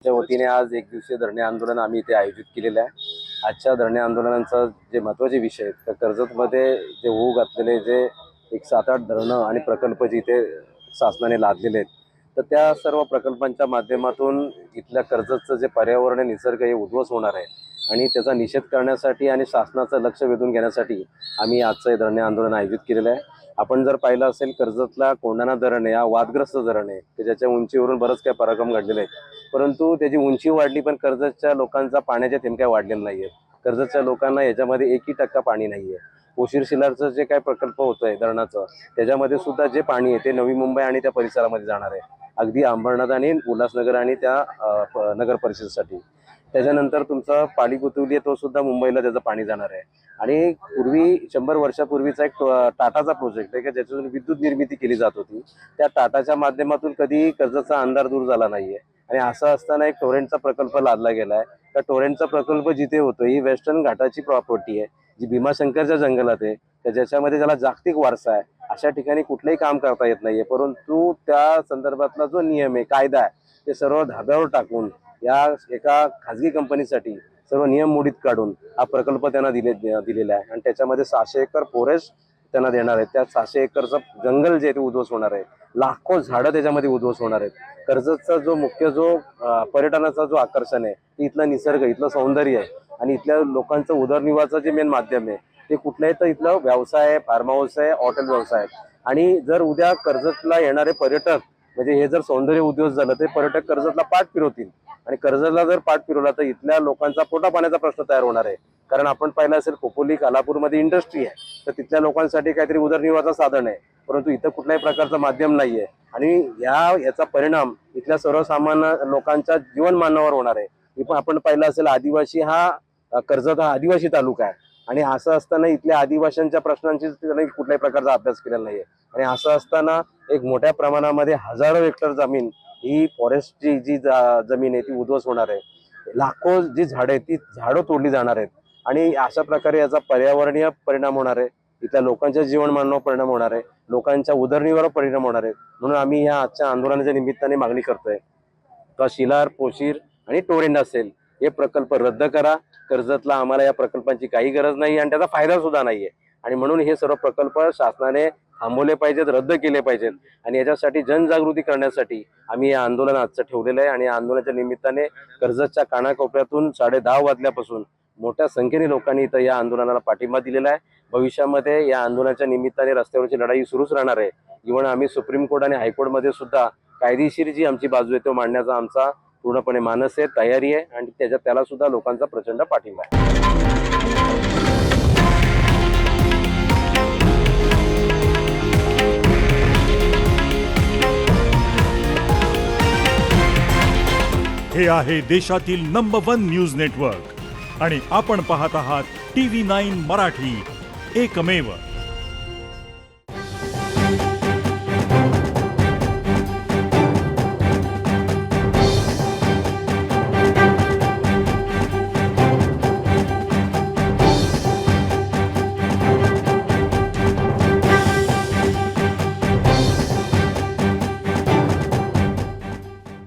च्या वतीने आज एक दिवसीय धरणे आंदोलन आम्ही इथे आयोजित केलेलं आहे। आजच्या धरणे आंदोलनाचा जे महत्त्वाचे विषय आहेत तर कर्जतमध्ये जे होऊ घातलेले जे एक 7-8 धरणं आणि प्रकल्प जिथे शासनाने लादलेले आहेत तर त्या सर्व प्रकल्पांच्या माध्यमातून इथल्या कर्जतचं जे पर्यावरण निसर्ग हे उद्ध्वस्त होणार आहे आणि त्याचा निषेध करण्यासाठी आणि शासनाचं लक्ष वेधून घेण्यासाठी आम्ही आजचं हे धरणे आंदोलन आयोजित केलेलं आहे। आपण जर पाहिलं असेल कर्जतला कोंढाणा धरण आहे हा वादग्रस्त धरण आहे की ज्याच्या उंचीवरून बरंच काही पराक्रम घडलेले आहेत, परंतु त्याची उंची वाढली पण कर्जतच्या लोकांचा पाण्याच्या थेंब काही वाढलेला नाही आहे। कर्जतच्या लोकांना याच्यामध्ये 1% पाणी नाही आहे। ओशीर शिलारचं जे काही प्रकल्प होतं आहे धरणाचं त्याच्यामध्ये सुद्धा जे पाणी आहे ते नवी मुंबई आणि त्या परिसरामध्ये जाणार आहे, अगदी अंबरनाथ आणि उल्हासनगर आणि त्या नगर परिषदेसाठी। त्याच्यानंतर तुमचा पालीकुतुली तो सुद्धा मुंबईला त्याचं पाणी जाणार आहे। आणि पूर्वी 100 वर्षापूर्वीचा एक टाटाचा प्रोजेक्ट आहे की ज्याच्यातून विद्युत निर्मिती केली जात होती, त्या टाटाच्या माध्यमातून कधी कर्जतचा अंधार दूर झाला नाहीये। आणि असं असताना एक टोरेंटचा प्रकल्प लादला गेलाय। त्या टोरेंटचा प्रकल्प जिथे होतो ही वेस्टर्न घाटाची प्रॉपर्टी आहे जी भीमाशंकरच्या जंगलात आहे तर ज्याच्यामध्ये त्याला जागतिक वारसा आहे। अशा ठिकाणी कुठलंही काम करता येत नाहीये, परंतु त्या संदर्भातला जो नियम आहे कायदा आहे ते सर्व धाब्यावर टाकून या एका खाजगी कंपनीसाठी सर्व नियम मोडीत काढून हा प्रकल्प त्यांना दिलेला आहे। आणि त्याच्यामध्ये 600 एकर फॉरेस्ट त्यांना देणार आहेत। त्या 600 एकरचं जंगल जे ते उद्ध्वस्त होणार आहे, लाखो झाडं त्याच्यामध्ये उद्ध्वस्त होणार आहेत। कर्जतचा जो मुख्य जो पर्यटनाचा जो आकर्षण आहे ते इथलं निसर्ग, इथलं सौंदर्य आहे आणि इथल्या लोकांचं उदरनिर्वाहाचं जे मेन माध्यम आहे ते कुठलंही तर इथलं व्यवसाय आहे, फार्म हाऊस आहे, हॉटेल व्यवसाय आहे। आणि जर उद्या कर्जतला येणारे पर्यटक म्हणजे हे जर सौंदर्य उद्ध्वस्त झालं तर पर्यटक कर्जतला पाठ फिरवतील आणि कर्जतला जर पाठ फिरवला तर इथल्या लोकांचा पोटा पाण्याचा प्रश्न तयार होणार आहे। कारण आपण पाहिलं असेल खोपोली कालापूरमध्ये इंडस्ट्री आहे तर तिथल्या लोकांसाठी काहीतरी उदरनिर्वाहाचं साधन आहे, परंतु इथं कुठल्याही प्रकारचं माध्यम नाहीये आणि याचा परिणाम इथल्या सर्वसामान्य लोकांच्या जीवनमानावर होणार आहे। आपण पाहिलं असेल आदिवासी कर्जत हा आदिवासी तालुका आहे आणि असं असताना इथल्या आदिवासींच्या प्रश्नांची कुठल्याही प्रकारचा अभ्यास केलेला नाहीये। आणि असं असताना एक मोठ्या प्रमाणामध्ये हजारो हेक्टर जमीन ही फॉरेस्टची जी जमीन आहे ती उद्ध्वस्त होणार आहे। लाखो जी झाडं आहेत ती झाडं तोडली जाणार आहेत आणि अशा प्रकारे याचा पर्यावरणीय परिणाम होणार आहे, इथल्या लोकांच्या जीवनमानावर परिणाम होणार आहे, लोकांच्या उदरनिर्वाहावर परिणाम होणार आहे। म्हणून आम्ही या आजच्या आंदोलनाच्या निमित्ताने मागणी करतोय का शिलार, पोशीर आणि टोरेंट असेल हे प्रकल्प रद्द करा। कर्जतला आम्हाला या प्रकल्पांची काही गरज नाही आणि त्याचा फायदा सुद्धा नाहीये आणि म्हणून हे सर्व प्रकल्प शासनाने थांबवले पाहिजेत, रद्द केले पाहिजेत। आणि याच्यासाठी जनजागृती करण्यासाठी आम्ही या आंदोलन आजचं ठेवलेलं आहे आणि आंदोलनाच्या निमित्ताने कर्जतच्या कानाकोपऱ्यातून 10:30 वाजल्यापासून मोठ्या संख्येने लोकांनी इथं या आंदोलनाला पाठिंबा दिलेला आहे। भविष्यामध्ये या आंदोलनाच्या निमित्ताने रस्त्यावरची लढाई सुरूच राहणार आहे। इव्हन आम्ही सुप्रीम कोर्ट आणि हायकोर्टमध्ये सुद्धा कायदेशीर जी आमची बाजू आहे तो मांडण्याचा आमचा पूर्णपणे मानस आहे, तयारी आहे आणि त्याला सुद्धा लोकांचा प्रचंड पाठिंबा आहे। हे आहे देशातील नंबर 1 न्यूज नेटवर्क आणि आपण पाहत आहात TV9 मराठी, एकमेव।